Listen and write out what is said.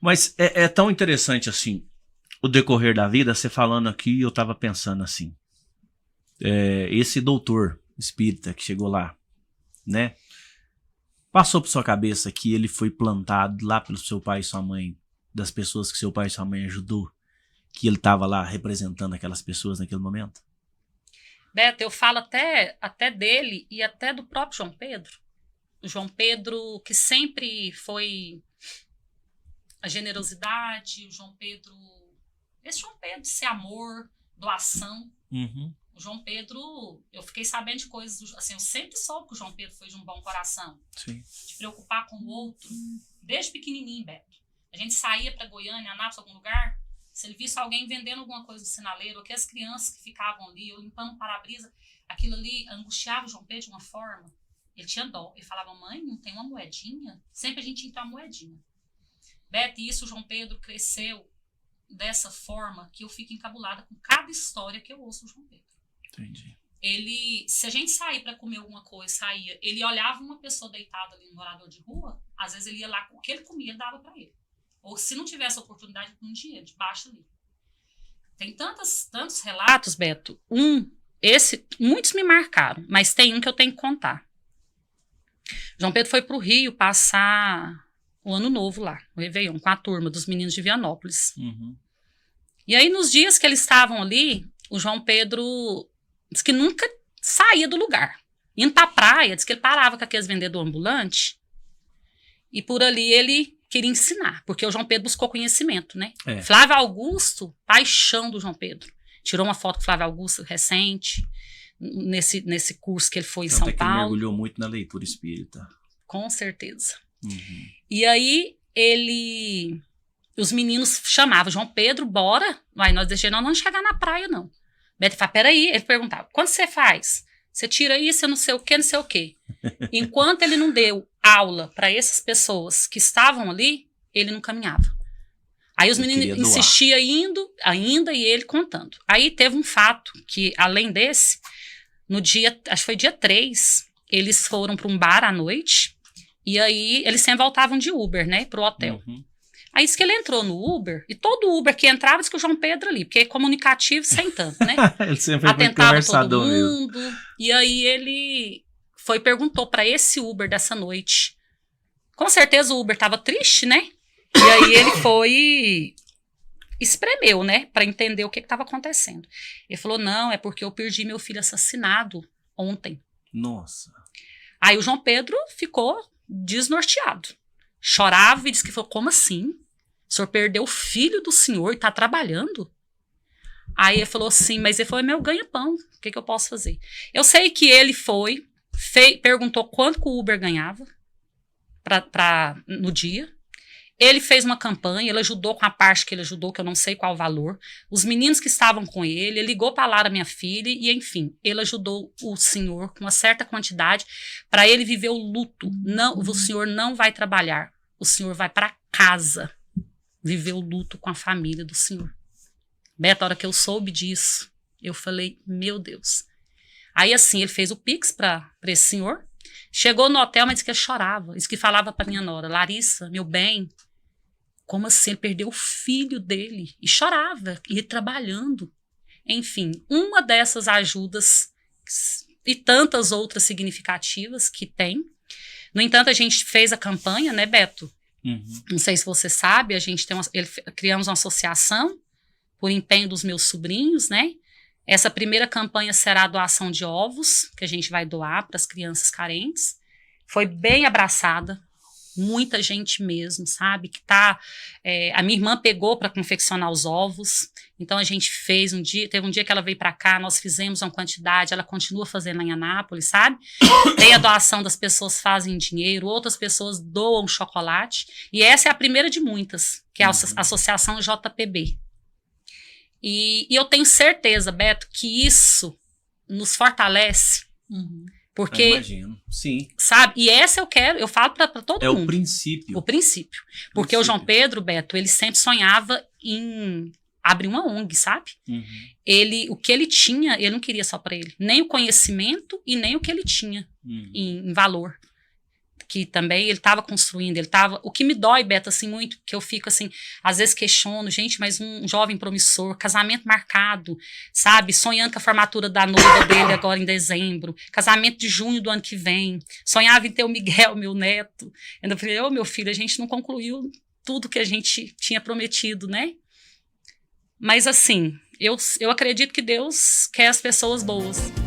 Mas é tão interessante assim, o decorrer da vida, você falando aqui, eu tava pensando assim, esse doutor espírita que chegou lá, né? Passou por sua cabeça que ele foi plantado lá pelo seu pai e sua mãe, das pessoas que seu pai e sua mãe ajudou, que ele tava lá representando aquelas pessoas naquele momento? Beto, eu falo até dele e até do próprio João Pedro. O João Pedro, que sempre foi a generosidade, esse João Pedro de ser amor, doação. Uhum. O João Pedro, eu fiquei sabendo de coisas, assim, eu sempre soube que o João Pedro foi de um bom coração. Sim. De preocupar com o outro, desde pequenininho, Beto. A gente saía para Goiânia, Anápolis, algum lugar, se ele visse alguém vendendo alguma coisa no sinaleiro, aquelas crianças que ficavam ali, ou limpando o para-brisa, aquilo ali angustiava o João Pedro de uma forma. Ele tinha dó. Ele falava, mãe, não tem uma moedinha? Sempre a gente tinha que ter uma moedinha. Beto, e isso o João Pedro cresceu dessa forma que eu fico encabulada com cada história que eu ouço do João Pedro. Entendi. Ele, se a gente sair para comer alguma coisa, saía, ele olhava uma pessoa deitada ali, um morador de rua, às vezes ele ia lá, o que ele comia, ele dava para ele. Ou se não tivesse oportunidade, com dinheiro, de baixo ali. Tem tantos relatos, Beto. Muitos me marcaram, mas tem um que eu tenho que contar. João Pedro foi para o Rio passar o Ano Novo lá, o Réveillon, com a turma dos meninos de Vianópolis. Uhum. E aí, nos dias que eles estavam ali, o João Pedro disse que nunca saía do lugar. Indo pra praia, disse que ele parava com aqueles vendedores ambulantes e por ali ele queria ensinar, porque o João Pedro buscou conhecimento, né? Flávio Augusto, paixão do João Pedro. Tirou uma foto com o Flávio Augusto recente, nesse curso que ele foi em São Paulo. Ele mergulhou muito na leitura espírita. Com certeza. Uhum. E aí, os meninos chamavam, João Pedro, bora. Vai, nós não chegar na praia, não. Beto falava, peraí. Ele perguntava, quando você faz? Você tira isso, não sei o quê, não sei o quê. Enquanto ele não deu aula para essas pessoas que estavam ali, ele não caminhava. Aí os meninos insistiam ainda, e ele contando. Aí teve um fato que, além desse, no dia, acho que foi dia 3, eles foram para um bar à noite, e aí eles sempre voltavam de Uber, né, pro hotel. Uhum. Aí disse que ele entrou no Uber, e todo Uber que entrava disse que o João Pedro ali, porque é comunicativo sem tanto, né? Ele sempre atentava foi todo mundo. Mesmo. E aí ele perguntou para esse Uber dessa noite. Com certeza o Uber tava triste, né? E aí ele espremeu, né, para entender o que estava acontecendo. Ele falou, não, é porque eu perdi meu filho assassinado ontem. Nossa. Aí o João Pedro ficou desnorteado. Chorava e disse que falou, como assim? O senhor perdeu o filho do senhor e está trabalhando? Aí ele falou assim, mas ele foi meu ganha-pão, o que eu posso fazer? Eu sei que ele perguntou quanto que o Uber ganhava no dia. Ele fez uma campanha, ele ajudou com a parte que ele ajudou, que eu não sei qual o valor. Os meninos que estavam com ele ligou para Lara, minha filha, e enfim, ele ajudou o senhor com uma certa quantidade para ele viver o luto. Não, o senhor não vai trabalhar, o senhor vai para casa viver o luto com a família do senhor. Beto, a hora que eu soube disso, eu falei, meu Deus. Aí assim, ele fez o Pix para esse senhor, chegou no hotel, mas disse que ele chorava, disse que falava para minha nora, Larissa, meu bem, como assim? Ele perdeu o filho dele e chorava, ia trabalhando. Enfim, uma dessas ajudas e tantas outras significativas que tem. No entanto, a gente fez a campanha, né, Beto? Uhum. Não sei se você sabe, criamos uma associação por empenho dos meus sobrinhos, né? Essa primeira campanha será a doação de ovos, que a gente vai doar para as crianças carentes. Foi bem abraçada, muita gente mesmo, sabe? A minha irmã pegou para confeccionar os ovos, então a gente fez teve um dia que ela veio para cá, nós fizemos uma quantidade, ela continua fazendo lá em Anápolis, sabe? Tem a doação das pessoas fazem dinheiro, outras pessoas doam chocolate, e essa é a primeira de muitas, que é a Associação JPB. E eu tenho certeza, Beto, que isso nos fortalece. Uhum. Porque, eu imagino, sim. Sabe? E essa eu falo para todo mundo. É o princípio. O princípio. Porque o João Pedro, Beto, ele sempre sonhava em abrir uma ONG, sabe? Uhum. O que ele tinha, ele não queria só para ele. Nem o conhecimento e nem o que ele tinha em valor. que também ele estava construindo, o que me dói, Beto, assim, muito, que eu fico, assim, às vezes questiono, gente, mas um jovem promissor, casamento marcado, sabe, sonhando com a formatura da noiva dele agora em dezembro, casamento de junho do ano que vem, sonhava em ter o Miguel, meu neto, eu falei, meu filho, a gente não concluiu tudo que a gente tinha prometido, né? Mas, assim, eu acredito que Deus quer as pessoas boas.